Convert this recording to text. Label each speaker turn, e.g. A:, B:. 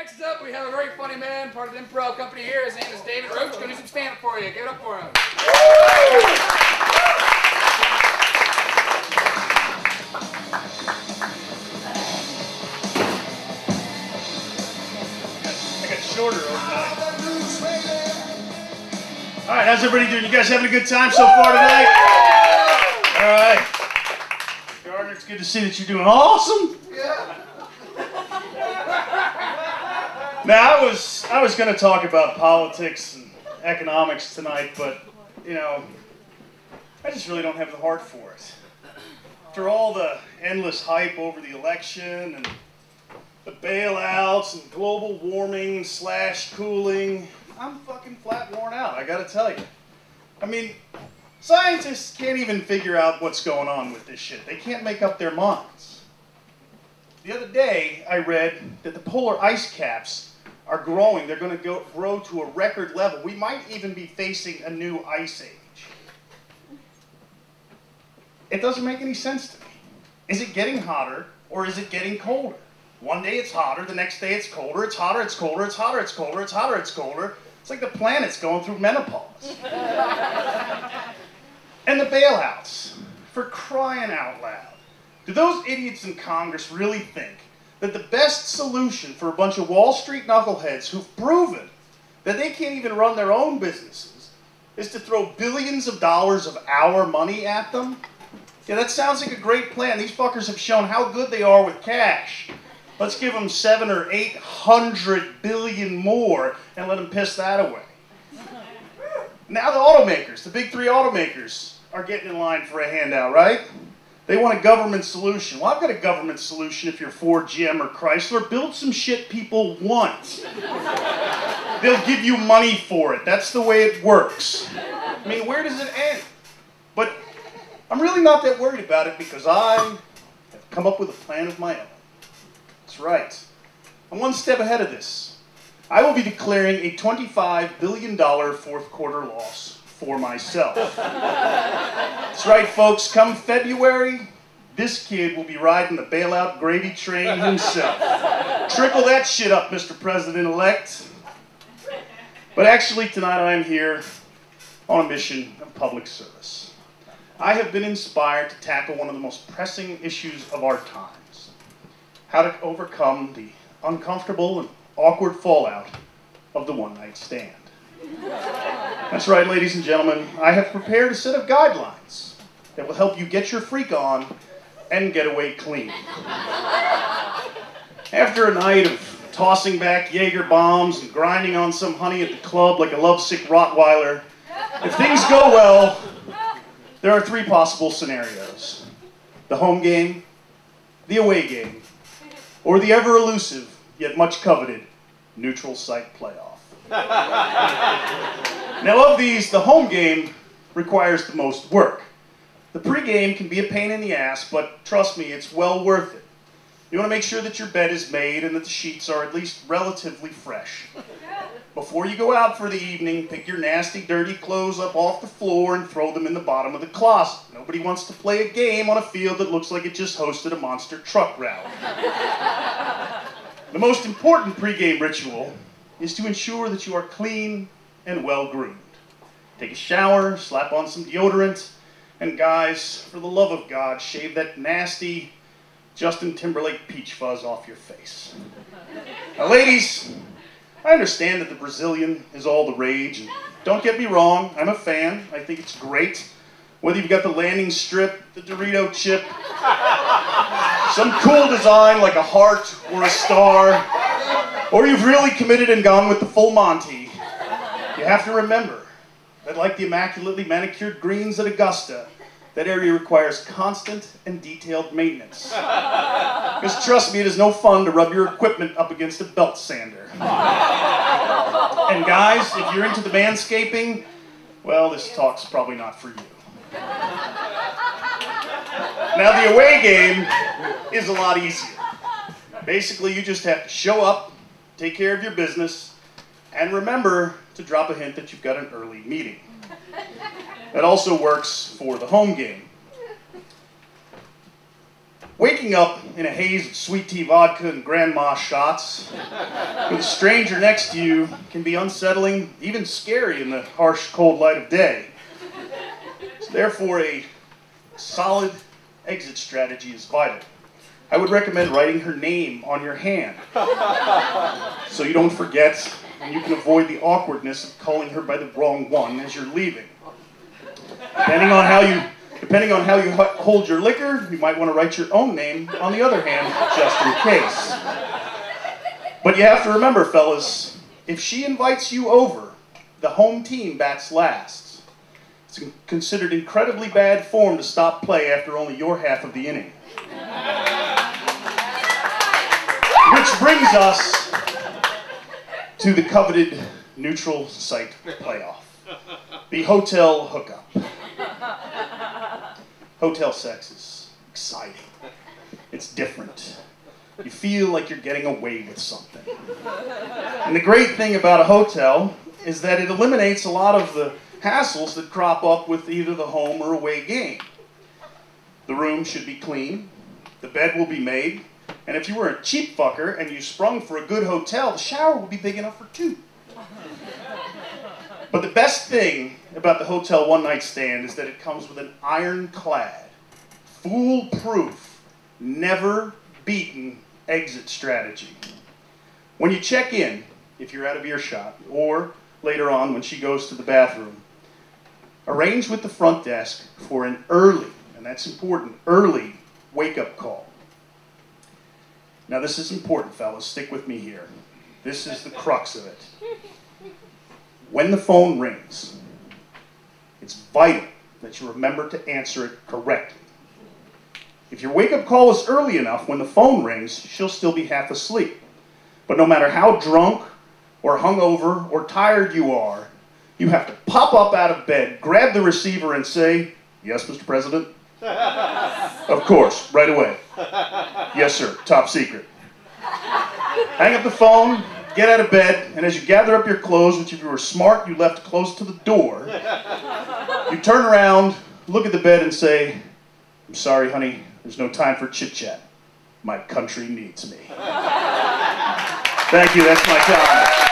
A: Next up, we have a very funny man, part of the improv company here. His name is David Roach. Gonna do some stand-up for you. Give it up for him.
B: I got shorter overnight. All right, how's everybody doing? You guys having a good time so far tonight? All right. Gardner, it's good to see that you're doing awesome.
A: Yeah.
B: Now, I was going to talk about politics and economics tonight, but, you know, I just really don't have the heart for it. After all the endless hype over the election and the bailouts and global warming / cooling, I'm fucking flat worn out, I gotta tell you. I mean, scientists can't even figure out what's going on with this shit. They can't make up their minds. The other day, I read that the polar ice caps are growing. They're going to grow to a record level. We might even be facing a new ice age. It doesn't make any sense to me. Is it getting hotter or is it getting colder? One day it's hotter, the next day it's colder, it's hotter, it's colder, it's hotter, it's colder, it's hotter, it's colder. It's like the planet's going through menopause. And the bailouts, for crying out loud. Do those idiots in Congress really think that the best solution for a bunch of Wall Street knuckleheads who've proven that they can't even run their own businesses is to throw billions of dollars of our money at them? Yeah, that sounds like a great plan. These fuckers have shown how good they are with cash. Let's give them 700 or 800 billion more and let them piss that away. Now the automakers, the big three automakers, are getting in line for a handout, right? They want a government solution. Well, I've got a government solution if you're Ford, GM, or Chrysler. Build some shit people want. They'll give you money for it. That's the way it works. I mean, where does it end? But I'm really not that worried about it because I have come up with a plan of my own. That's right. I'm one step ahead of this. I will be declaring a $25 billion fourth quarter loss for myself. That's right, folks. Come February, this kid will be riding the bailout gravy train himself. Trickle that shit up, Mr. President-elect. But actually, tonight I am here on a mission of public service. I have been inspired to tackle one of the most pressing issues of our times: how to overcome the uncomfortable and awkward fallout of the one-night stand. That's right, ladies and gentlemen, I have prepared a set of guidelines that will help you get your freak on and get away clean. After a night of tossing back Jaeger bombs and grinding on some honey at the club like a lovesick Rottweiler, if things go well, there are three possible scenarios: the home game, the away game, or the ever-elusive, yet much coveted, neutral site playoff. Now, of these, the home game requires the most work. The pregame can be a pain in the ass, but trust me, it's well worth it. You want to make sure that your bed is made and that the sheets are at least relatively fresh. Before you go out for the evening, pick your nasty, dirty clothes up off the floor and throw them in the bottom of the closet. Nobody wants to play a game on a field that looks like it just hosted a monster truck rally. The most important pregame ritual is to ensure that you are clean and well-groomed. Take a shower, slap on some deodorant, and guys, for the love of God, shave that nasty Justin Timberlake peach fuzz off your face. Now, ladies, I understand that the Brazilian is all the rage, and don't get me wrong, I'm a fan. I think it's great. Whether you've got the landing strip, the Dorito chip, some cool design like a heart or a star, or you've really committed and gone with the full Monty, you have to remember that, like the immaculately manicured greens at Augusta, that area requires constant and detailed maintenance. Because trust me, it is no fun to rub your equipment up against a belt sander. And guys, if you're into the manscaping, well, this talk's probably not for you. Now, the away game is a lot easier. Basically, you just have to show up, take care of your business, and remember to drop a hint that you've got an early meeting. That also works for the home game. Waking up in a haze of sweet tea vodka and grandma shots with a stranger next to you can be unsettling, even scary in the harsh, cold light of day. So therefore, a solid exit strategy is vital. I would recommend writing her name on your hand so you don't forget and you can avoid the awkwardness of calling her by the wrong one as you're leaving. Depending on how you hold your liquor, you might want to write your own name on the other hand, just in case. But you have to remember, fellas, if she invites you over, the home team bats last. It's considered incredibly bad form to stop play after only your half of the inning. Which brings us to the coveted neutral site playoff, the hotel hookup. Hotel sex is exciting. It's different. You feel like you're getting away with something. And the great thing about a hotel is that it eliminates a lot of the hassles that crop up with either the home or away game. The room should be clean, the bed will be made, and if you were a cheap fucker and you sprung for a good hotel, the shower will be big enough for two. But the best thing about the hotel one-night stand is that it comes with an ironclad, foolproof, never-beaten exit strategy. When you check in, if you're out of earshot, or later on when she goes to the bathroom, arrange with the front desk for an early, and that's important, early wake-up call. Now this is important, fellas. Stick with me here. This is the crux of it. When the phone rings, it's vital that you remember to answer it correctly. If your wake-up call is early enough, when the phone rings, she'll still be half asleep. But no matter how drunk or hungover or tired you are, you have to pop up out of bed, grab the receiver and say, "Yes, Mr. President?" "Of course, right away." "Yes, sir, top secret." Hang up the phone, get out of bed, and as you gather up your clothes, which if you were smart, you left close to the door, you turn around, look at the bed and say, "I'm sorry, honey, there's no time for chit-chat. My country needs me." Thank you, that's my time.